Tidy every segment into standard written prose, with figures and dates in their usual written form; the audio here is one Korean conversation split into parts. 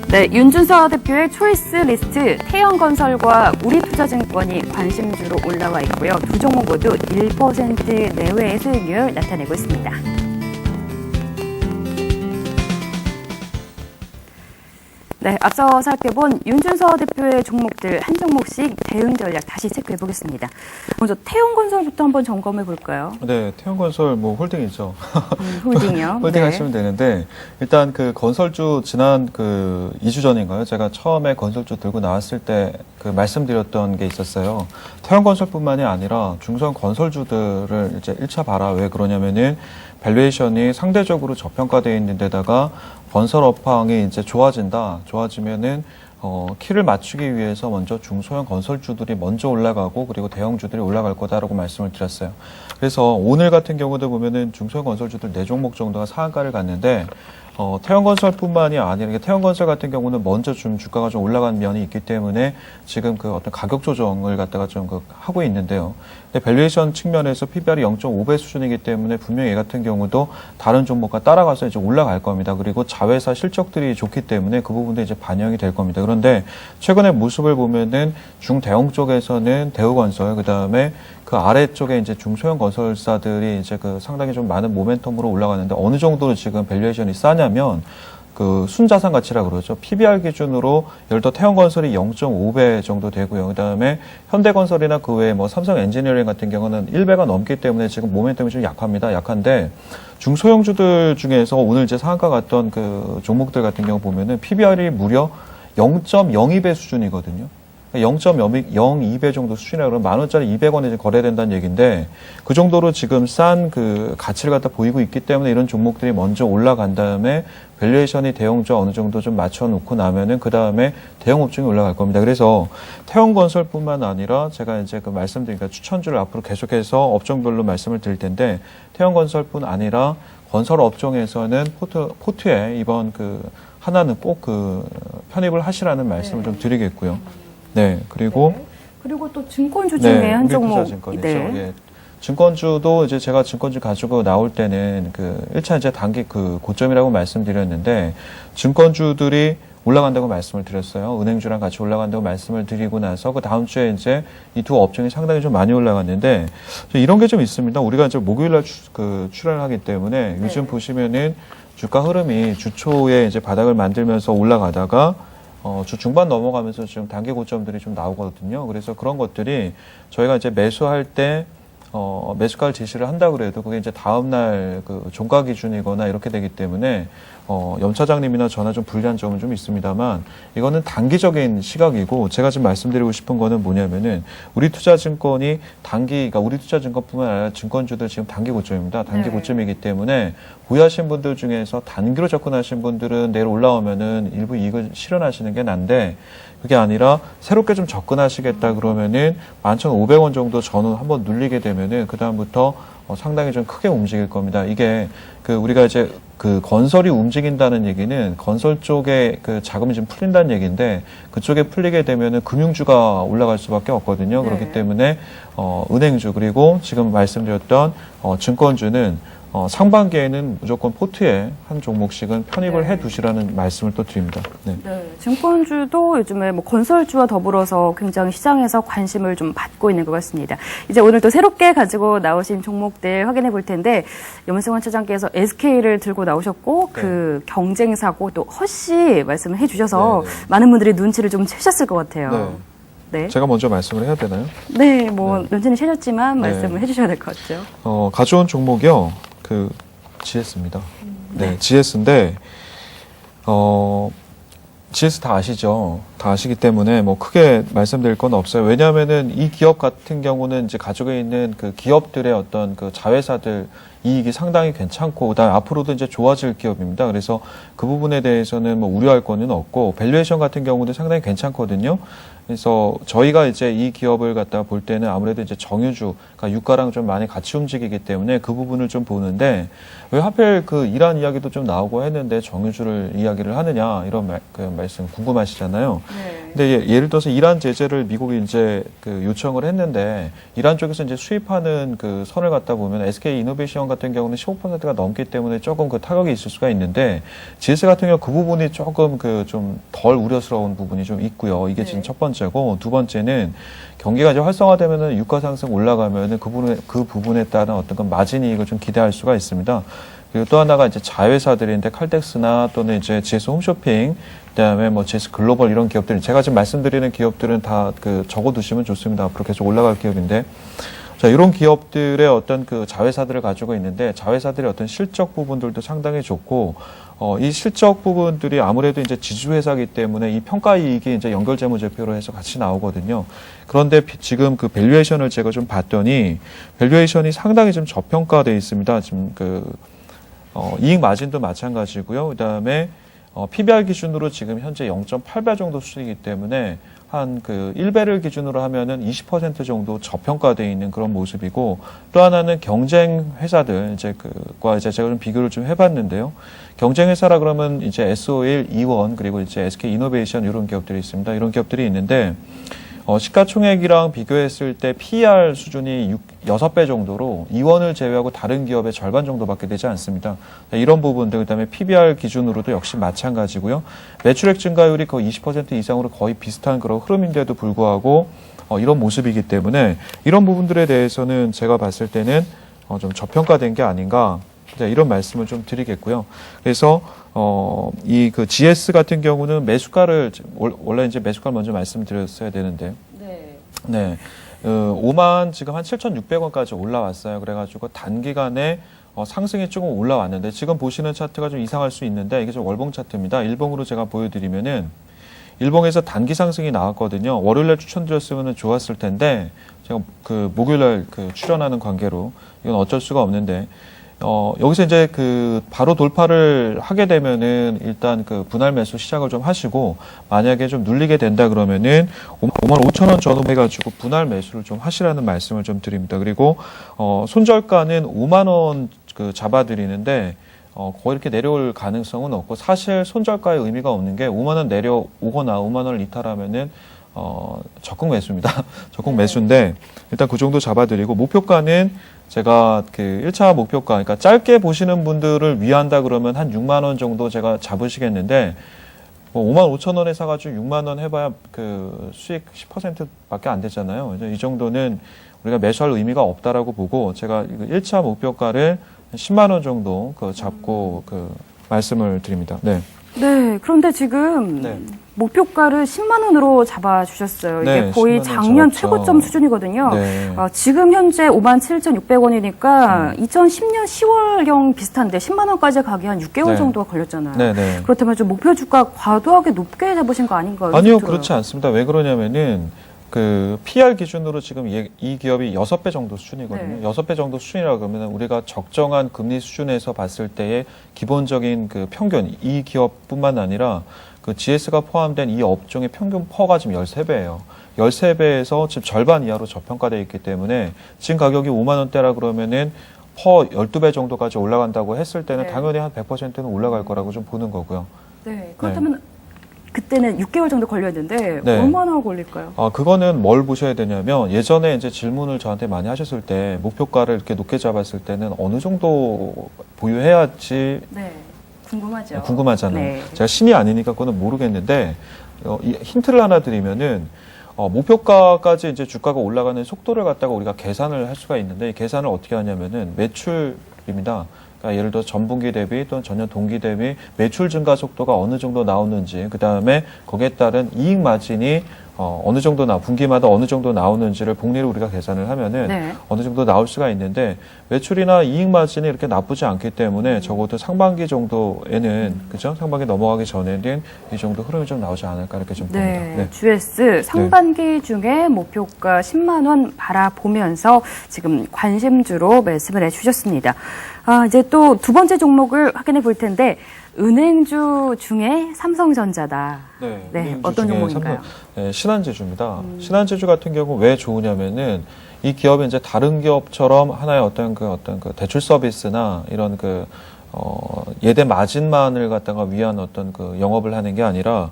네, 윤준서 대표의 초이스 리스트, 태형건설과 우리투자증권이 관심주로 올라와 있고요. 두 종목 모두 1% 내외의 수익률 나타내고 있습니다. 네, 앞서 살펴본 윤준서 대표의 종목들 한 종목씩 대응 전략 다시 체크해 보겠습니다. 먼저 태형건설부터 한번 점검해 볼까요? 네, 태형건설 뭐 홀딩이죠. 홀딩이요. 홀딩 하시면 되는데 일단 그 건설주 지난 그 2주 전인가요? 제가 처음에 건설주 들고 나왔을 때 그 말씀드렸던 게 있었어요. 태형건설뿐만이 아니라 중소형 건설주들을 이제 1차 봐라. 왜 그러냐면은 밸류에이션이 상대적으로 저평가되어 있는 데다가 건설 업황이 이제 좋아지면은 키를 맞추기 위해서 먼저 중소형 건설주들이 먼저 올라가고 그리고 대형주들이 올라갈 거다라고 말씀을 드렸어요. 그래서 오늘 같은 경우도 보면은 중소형 건설주들 4종목 정도가 상한가를 갔는데 태형건설뿐만이 아니라 태형건설 같은 경우는 먼저 좀 주가가 좀 올라간 면이 있기 때문에 지금 그 어떤 가격 조정을 갖다가 좀 하고 있는데요. 근데 밸류에이션 측면에서 PBR이 0.5배 수준이기 때문에 분명히 얘 같은 경우도 다른 종목과 따라가서 이제 올라갈 겁니다. 그리고 자회사 실적들이 좋기 때문에 그 부분도 이제 반영이 될 겁니다. 그런데 최근의 모습을 보면은 중대형 쪽에서는 대우건설, 그 다음에 그 아래쪽에 이제 중소형 건설사들이 이제 그 상당히 좀 많은 모멘텀으로 올라가는데 어느 정도로 지금 밸류에이션이 싸냐면 그 순자산 가치라 그러죠. PBR 기준으로 예를 들어 태형건설이 0.5배 정도 되고요. 그다음에 현대건설이나 그 외에 뭐 삼성 엔지니어링 같은 경우는 1배가 넘기 때문에 지금 모멘텀이 좀 약합니다. 약한데 중소형주들 중에서 오늘 이제 상한가 갔던 그 종목들 같은 경우 보면은 PBR이 무려 0.02배 수준이거든요. 0.02배 정도 수준이라 그러면 10,000원짜리 200원에 거래된다는 얘기인데 그 정도로 지금 싼 그 가치를 갖다 보이고 있기 때문에 이런 종목들이 먼저 올라간 다음에 밸류에이션이 대형주 어느 정도 좀 맞춰놓고 나면은 그 다음에 대형 업종이 올라갈 겁니다. 그래서 태형건설뿐만 아니라 제가 이제 그 말씀드리니까 추천주를 앞으로 계속해서 업종별로 말씀을 드릴 텐데 태형건설뿐 아니라 건설 업종에서는 포트에 이번 그 하나는 꼭 그 편입을 하시라는 말씀을 좀 드리겠고요. 네, 그리고 그리고 또 증권주 중에 한 종목. 증권이죠. 예. 증권주도 이제 제가 증권주 가지고 나올 때는 그 1차 이제 단기 그 고점이라고 말씀드렸는데 증권주들이 올라간다고 말씀을 드렸어요. 은행주랑 같이 올라간다고 말씀을 드리고 나서 그 다음 주에 이제 이 두 업종이 상당히 좀 많이 올라갔는데 이런 게 좀 있습니다. 우리가 이제 목요일날 출연을 하기 때문에 요즘 보시면은 주가 흐름이 주 초에 이제 바닥을 만들면서 올라가다가 주 중반 넘어가면서 지금 단기 고점들이 좀 나오거든요. 그래서 그런 것들이 저희가 이제 매수할 때 매수가를 제시를 한다 그래도 그게 이제 다음날 그 종가 기준이거나 이렇게 되기 때문에 염 차장님이나 저나 좀 불리한 점은 좀 있습니다만 이거는 단기적인 시각이고 제가 지금 말씀드리고 싶은 거는 뭐냐면은 우리투자증권이 그러니까 우리투자증권뿐만 아니라 증권주들 지금 단기 고점입니다. 단기 고점이기 때문에 보유하신 분들 중에서 단기로 접근하신 분들은 내일 올라오면은 일부 이익을 실현하시는 게 난데 그게 아니라 새롭게 좀 접근하시겠다 그러면은 11,500원 정도 전후 한번 눌리게 되면은 그다음부터 상당히 좀 크게 움직일 겁니다. 이게 그 우리가 이제 그 건설이 움직인다는 얘기는 건설 쪽에 그 자금이 좀 풀린다는 얘기인데 그쪽에 풀리게 되면은 금융주가 올라갈 수밖에 없거든요. 그렇기 때문에 은행주 그리고 지금 말씀드렸던 증권주는 상반기에는 무조건 포트에 한 종목씩은 편입을 해 두시라는 말씀을 또 드립니다. 네. 증권주도 요즘에 뭐 건설주와 더불어서 굉장히 시장에서 관심을 좀 받고 있는 것 같습니다. 이제 오늘 또 새롭게 가지고 나오신 종목들 확인해 볼 텐데 염승환 차장께서 SK를 들고 나오셨고 그 경쟁사고 또 허씨 말씀을 해주셔서 많은 분들이 눈치를 좀 채셨을 것 같아요. 네. 제가 먼저 말씀을 해야 되나요? 네, 눈치는 채셨지만 말씀을 해주셔야 될 것 같죠. 가져온 종목이요. 그 GS입니다. 네, GS인데 GS 다 아시죠? 다 아시기 때문에 뭐 크게 말씀드릴 건 없어요. 왜냐하면은 이 기업 같은 경우는 이제 가지고 있는 그 기업들의 어떤 그 자회사들 이익이 상당히 괜찮고 그다음에 앞으로도 이제 좋아질 기업입니다. 그래서 그 부분에 대해서는 뭐 우려할 거는 없고 밸류에이션 같은 경우도 상당히 괜찮거든요. 그래서 저희가 이제 이 기업을 갖다 볼 때는 아무래도 이제 정유주, 그러니까 유가랑 좀 많이 같이 움직이기 때문에 그 부분을 좀 보는데 왜 하필 그 이란 이야기도 좀 나오고 했는데 정유주를 이야기를 하느냐 이런 말씀 궁금하시잖아요. 근데 예를 들어서 이란 제재를 미국이 이제 그 요청을 했는데 이란 쪽에서 이제 수입하는 그 선을 갖다 보면 SK 이노베이션 같은 경우는 15%가 넘기 때문에 조금 그 타격이 있을 수가 있는데 GS 같은 경우 그 부분이 조금 그 좀 덜 우려스러운 부분이 좀 있고요. 이게 지금 첫 번째고 두 번째는 경기가 이제 활성화되면은 유가 상승 올라가면은 그 부분에 따른 어떤 그 마진 이익을 좀 기대할 수가 있습니다. 그리고 또 하나가 이제 자회사들인데 칼텍스나 또는 이제 GS 홈쇼핑, 그다음에 뭐 GS 글로벌 이런 기업들, 제가 지금 말씀드리는 기업들은 다 그 적어두시면 좋습니다. 앞으로 계속 올라갈 기업인데, 자 이런 기업들의 어떤 그 자회사들을 가지고 있는데 자회사들의 어떤 실적 부분들도 상당히 좋고, 이 실적 부분들이 아무래도 이제 지주회사이기 때문에 이 평가 이익이 이제 연결재무제표로 해서 같이 나오거든요. 그런데 지금 그 밸류에이션을 제가 좀 봤더니 밸류에이션이 상당히 좀 저평가되어 있습니다. 지금 이익 마진도 마찬가지고요. 그다음에 PBR 기준으로 지금 현재 0.8배 정도 수준이기 때문에 한 그 1배를 기준으로 하면은 20% 정도 저평가되어 있는 그런 모습이고, 또 하나는 경쟁 회사들 그과 이제 제가 좀 비교를 좀 해봤는데요. 경쟁 회사라 그러면 이제 S-Oil, 이원 그리고 이제 SK 이노베이션 이런 기업들이 있습니다. 이런 기업들이 있는데 시가총액이랑 비교했을 때 PER 수준이 6배 정도로 이원을 제외하고 다른 기업의 절반 정도밖에 되지 않습니다. 이런 부분들, 그다음에 PBR 기준으로도 역시 마찬가지고요. 매출액 증가율이 거의 20% 이상으로 거의 비슷한 그런 흐름인데도 불구하고 이런 모습이기 때문에 이런 부분들에 대해서는 제가 봤을 때는 좀 저평가된 게 아닌가, 이런 말씀을 좀 드리겠고요. 그래서 이 그 GS 같은 경우는 매수가를 원래 이제 매수가를 먼저 말씀드렸어야 되는데, 네, 5만 지금 한 7,600원까지 올라왔어요. 그래가지고 단기간에 상승이 조금 올라왔는데 지금 보시는 차트가 좀 이상할 수 있는데 이게 좀 월봉 차트입니다. 일봉으로 제가 보여드리면은 일봉에서 단기 상승이 나왔거든요. 월요일날 추천드렸으면 좋았을 텐데 제가 그 목요일날 그 출연하는 관계로 이건 어쩔 수가 없는데. 여기서 이제 그 바로 돌파를 하게 되면은 일단 그 분할 매수 시작을 좀 하시고, 만약에 좀 눌리게 된다 그러면은 55,000원 전후해가지고 분할 매수를 좀 하시라는 말씀을 좀 드립니다. 그리고 손절가는 5만원 그 잡아드리는데 거의 이렇게 내려올 가능성은 없고, 사실 손절가의 의미가 없는 게 5만원 내려오거나 5만원을 이탈하면은 적극 매수입니다. 적극 매수인데 일단 그 정도 잡아드리고, 목표가는 제가 그 1차 목표가, 그러니까 짧게 보시는 분들을 위한다 그러면 한 6만 원 정도 제가 잡으시겠는데, 뭐 5만 5천 원에 사가지고 6만 원 해봐야 그 수익 10%밖에 안 되잖아요. 이 정도는 우리가 매수할 의미가 없다라고 보고, 제가 1차 목표가를 10만 원 정도 잡고 말씀을 드립니다. 네. 네, 그런데 지금 목표가를 10만 원으로 잡아주셨어요. 이게 네, 거의 10만 원 작년 잡았죠. 최고점 수준이거든요. 네. 지금 현재 57,600원이니까 2010년 10월경 비슷한데 10만 원까지 가기 한 6개월 네. 정도가 걸렸잖아요. 네. 그렇다면 좀 목표 주가 과도하게 높게 잡으신 거 아닌가요? 아니요, 들어요. 그렇지 않습니다. 왜 그러냐면은 그 PR 기준으로 지금 이 기업이 6배 정도 수준이거든요. 네. 6배 정도 수준이라 그러면 우리가 적정한 금리 수준에서 봤을 때의 기본적인 그 평균, 이 기업뿐만 아니라 그 GS가 포함된 이 업종의 평균 퍼가 지금 13배예요. 13배에서 지금 절반 이하로 저평가되어 있기 때문에 지금 가격이 5만 원대라 그러면은 퍼 12배 정도까지 올라간다고 했을 때는 네. 당연히 한 100%는 올라갈 거라고 좀 보는 거고요. 네, 그렇다면 그때는 6개월 정도 걸렸는데 네. 얼마나 걸릴까요? 그거는 뭘 보셔야 되냐면, 예전에 이제 질문을 저한테 많이 하셨을 때 목표가를 이렇게 높게 잡았을 때는 어느 정도 보유해야지 네, 궁금하죠. 궁금하잖아요. 네. 제가 신이 아니니까 그거는 모르겠는데, 이 힌트를 하나 드리면은, 목표가까지 이제 주가가 올라가는 속도를 갖다가 우리가 계산을 할 수가 있는데, 이 계산을 어떻게 하냐면은 매출입니다. 그러니까 예를 들어 전분기 대비 또는 전년 동기 대비 매출 증가 속도가 어느 정도 나오는지, 그 다음에 거기에 따른 이익 마진이 어느 정도 분기마다 어느 정도 나오는지를 복리를 우리가 계산을 하면은 네. 어느 정도 나올 수가 있는데, 매출이나 이익 마진이 이렇게 나쁘지 않기 때문에 적어도 상반기 정도에는 그죠? 상반기 넘어가기 전에는 이 정도 흐름이 좀 나오지 않을까 이렇게 좀 봅니다. 네, GS 상반기 중에 목표가 10만 원 바라보면서 지금 관심주로 말씀을 해주셨습니다. 이제 또 두 번째 종목을 확인해 볼 텐데, 은행주 중에 삼성전자다. 네, 은행주 어떤 중에 종목인가요? 신한제주입니다. 신한제주 같은 경우 왜 좋으냐면은 이 기업이 이제 다른 기업처럼 하나의 어떤 그 대출 서비스나 이런 예대 마진만을 갖다가 위한 어떤 그 영업을 하는 게 아니라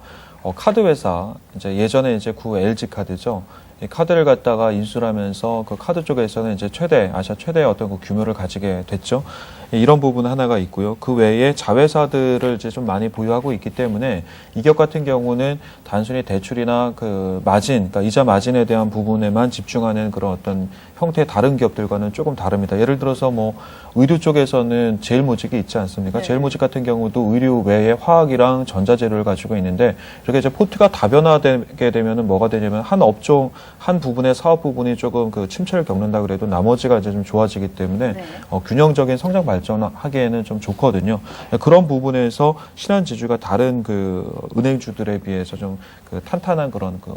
카드 회사, 이제 예전에 이제 구 LG 카드죠. 이 카드를 갖다가 인수를 하면서 그 카드 쪽에서는 이제 아시아 최대의 어떤 그 규모를 가지게 됐죠. 이런 부분 하나가 있고요. 그 외에 자회사들을 이제 좀 많이 보유하고 있기 때문에 이 기업 같은 경우는 단순히 대출이나 그 마진, 그러니까 이자 마진에 대한 부분에만 집중하는 그런 어떤 형태의 다른 기업들과는 조금 다릅니다. 예를 들어서 뭐 의류 쪽에서는 제일모직이 있지 않습니까? 네. 제일모직 같은 경우도 의류 외에 화학이랑 전자재료를 가지고 있는데 이렇게 이제 포트가 다변화되게 되면은 뭐가 되냐면 한 업종, 한 부분의 사업 부분이 조금 그 침체를 겪는다 그래도 나머지가 이제 좀 좋아지기 때문에 네. 균형적인 성장 발전하기에는 좀 좋거든요. 그런 부분에서 신한지주가 다른 그 은행주들에 비해서 좀 그 탄탄한 그런 그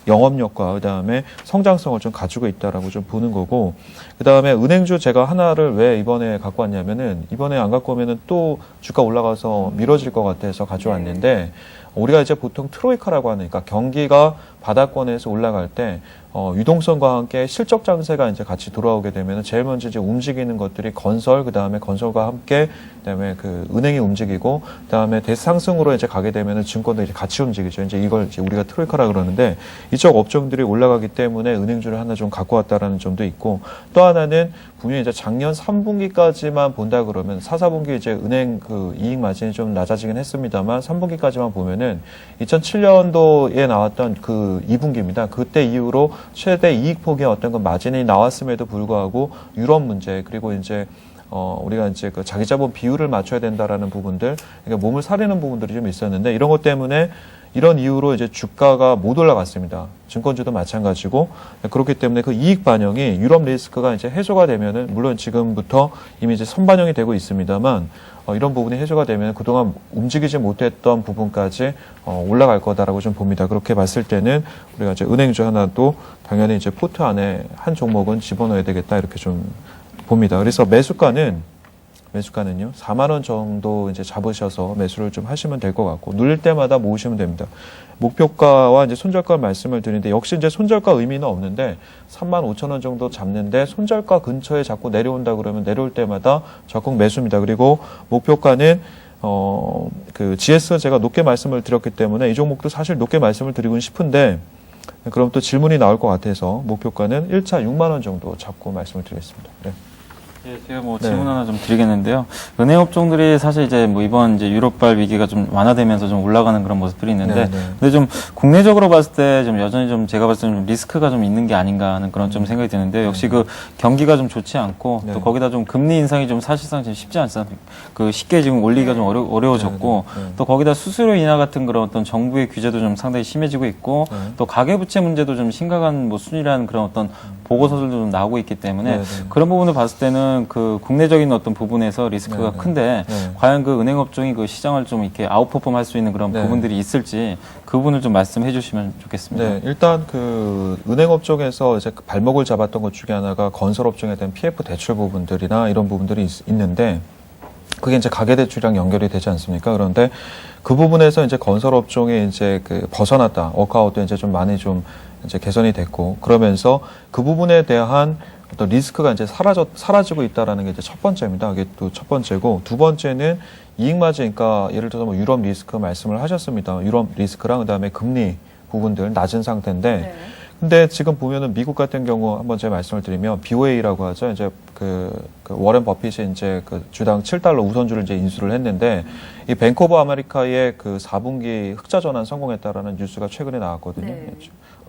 영업력과 그다음에 성장성을 좀 가지고 있다라고 좀 보는 거고, 그다음에 은행주 제가 하나를 왜 이번에 갖고 왔냐면은 이번에 안 갖고 오면은 또 주가 올라가서 미뤄질 것 같아서 가져왔는데, 우리가 이제 보통 트로이카라고 하니까 경기가 바닥권에서 올라갈 때 유동성과 함께 실적 장세가 이제 같이 돌아오게 되면 제일 먼저 이제 움직이는 것들이 건설, 그다음에 건설과 함께 그다음에 그 은행이 움직이고, 그다음에 대상승으로 이제 가게 되면은 증권도 이제 같이 움직이죠. 이제 이걸 이제 우리가 트로이카라 그러는데, 이쪽 업종들이 올라가기 때문에 은행주를 하나 좀 갖고 왔다라는 점도 있고, 또 하나는 분명히 이제 작년 3분기까지만 본다 그러면 4, 4분기 이제 은행 그 이익 마진이 좀 낮아지긴 했습니다만 3분기까지만 보면은 2007년도에 나왔던 그 2분기입니다. 그때 이후로 최대 이익 폭의 어떤 그 마진이 나왔음에도 불구하고 유럽 문제, 그리고 이제 우리가 이제 그 자기 자본 비율을 맞춰야 된다라는 부분들, 그러니까 몸을 사리는 부분들이 좀 있었는데, 이런 것 때문에 이런 이유로 이제 주가가 못 올라갔습니다. 증권주도 마찬가지고, 그렇기 때문에 그 이익 반영이 유럽 리스크가 이제 해소가 되면은, 물론 지금부터 이미 이제 선반영이 되고 있습니다만, 이런 부분이 해소가 되면 그동안 움직이지 못했던 부분까지 올라갈 거다라고 좀 봅니다. 그렇게 봤을 때는 우리가 이제 은행주 하나도 당연히 이제 포트 안에 한 종목은 집어넣어야 되겠다, 이렇게 좀 봅니다. 그래서 매수가는요, 4만 원 정도 이제 잡으셔서 매수를 좀 하시면 될 것 같고, 누릴 때마다 모으시면 됩니다. 목표가와 이제 손절가 말씀을 드리는데, 역시 이제 손절가 의미는 없는데, 3만 5천 원 정도 잡는데, 손절가 근처에 자꾸 내려온다 그러면 내려올 때마다 적극 매수입니다. 그리고 목표가는 그 GS 제가 높게 말씀을 드렸기 때문에 이 종목도 사실 높게 말씀을 드리고는 싶은데, 그럼 또 질문이 나올 것 같아서 목표가는 1차 6만 원 정도 잡고 말씀을 드리겠습니다. 네. 예, 제가 뭐 질문 하나 좀 드리겠는데요. 은행 업종들이 사실 이제 뭐 이번 이제 유럽발 위기가 좀 완화되면서 좀 올라가는 그런 모습들이 있는데, 근데 좀 국내적으로 봤을 때 좀 여전히 좀 제가 봤을 때는 좀 리스크가 좀 있는 게 아닌가 하는 그런 좀 생각이 드는데, 역시 그 경기가 좀 좋지 않고 또 거기다 좀 금리 인상이 좀 사실상 지금 쉽지 않습니다. 그 쉽게 지금 올리기가 좀 어려워졌고, 또 거기다 수수료 인하 같은 그런 어떤 정부의 규제도 좀 상당히 심해지고 있고, 또 가계부채 문제도 좀 심각한 뭐 수준이라는 그런 어떤 보고서들도 좀 나오고 있기 때문에 그런 부분을 봤을 때는 그 국내적인 어떤 부분에서 리스크가 큰데, 과연 그 은행 업종이 그 시장을 좀 이렇게 아웃퍼폼 할 수 있는 그런 부분들이 있을지 그 부분을 좀 말씀해 주시면 좋겠습니다. 네, 일단 그 은행 업종에서 이제 발목을 잡았던 것 중에 하나가 건설 업종에 대한 PF 대출 부분들이나 이런 부분들이 있는데, 그게 이제 가계대출이랑 연결이 되지 않습니까? 그런데 그 부분에서 이제 건설 업종에 이제 그 벗어났다, 워크아웃도 이제 좀 많이 좀 이제 개선이 됐고, 그러면서 그 부분에 대한 어떤 리스크가 이제 사라지고 있다라는 게 이제 첫 번째입니다. 그게 또 첫 번째고, 두 번째는 이익 마진, 그러니까 예를 들어서 뭐 유럽 리스크 말씀을 하셨습니다. 유럽 리스크랑 그다음에 금리 부분들 낮은 상태인데, 근데 지금 보면은 미국 같은 경우 한번 제가 말씀을 드리면 BOA라고 하죠. 이제 그 워렌 버핏이 이제 그 주당 $7 우선주를 이제 인수를 했는데, 이 뱅크 오브 아메리카의 그 4분기 흑자 전환 성공했다라는 뉴스가 최근에 나왔거든요. 네.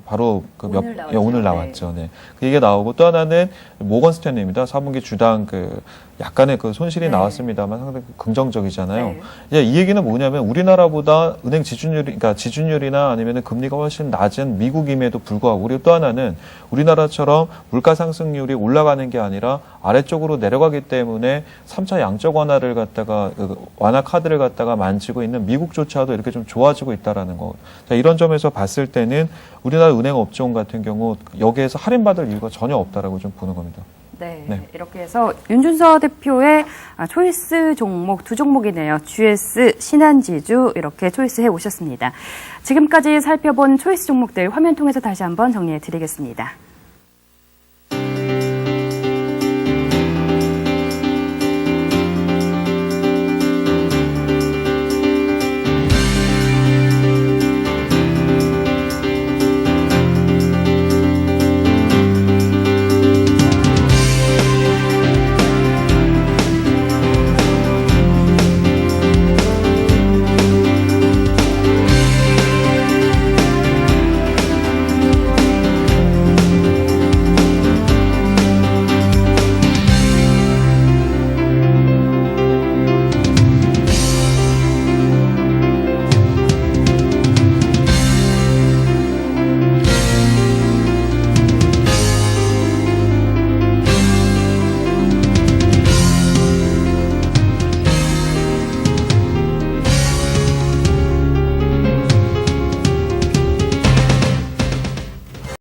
바로 그 오늘 나왔죠. 네. 이게 나오고, 또 하나는 모건 스탠리입니다. 4분기 주당 그 약간의 그 손실이 나왔습니다만 상당히 긍정적이잖아요. 이제 이 얘기는 뭐냐면, 우리나라보다 은행 지준율이나 아니면은 금리가 훨씬 낮은 미국임에도 불구하고, 그리고 또 하나는 우리나라처럼 물가 상승률이 올라가는 게 아니라 아래쪽으로 내려가기 때문에 3차 양적 완화를 갖다가 완화 카드를 갖다가 만지고 있는 미국조차도 이렇게 좀 좋아지고 있다라는 거. 자, 이런 점에서 봤을 때는 우리나라 은행 업종 같은 경우 여기에서 할인받을 이유가 전혀 없다라고 좀 보는 겁니다. 네, 이렇게 해서 윤준서 대표의 초이스 종목 두 종목이네요. GS, 신한지주 이렇게 초이스해 오셨습니다. 지금까지 살펴본 초이스 종목들 화면 통해서 다시 한번 정리해 드리겠습니다.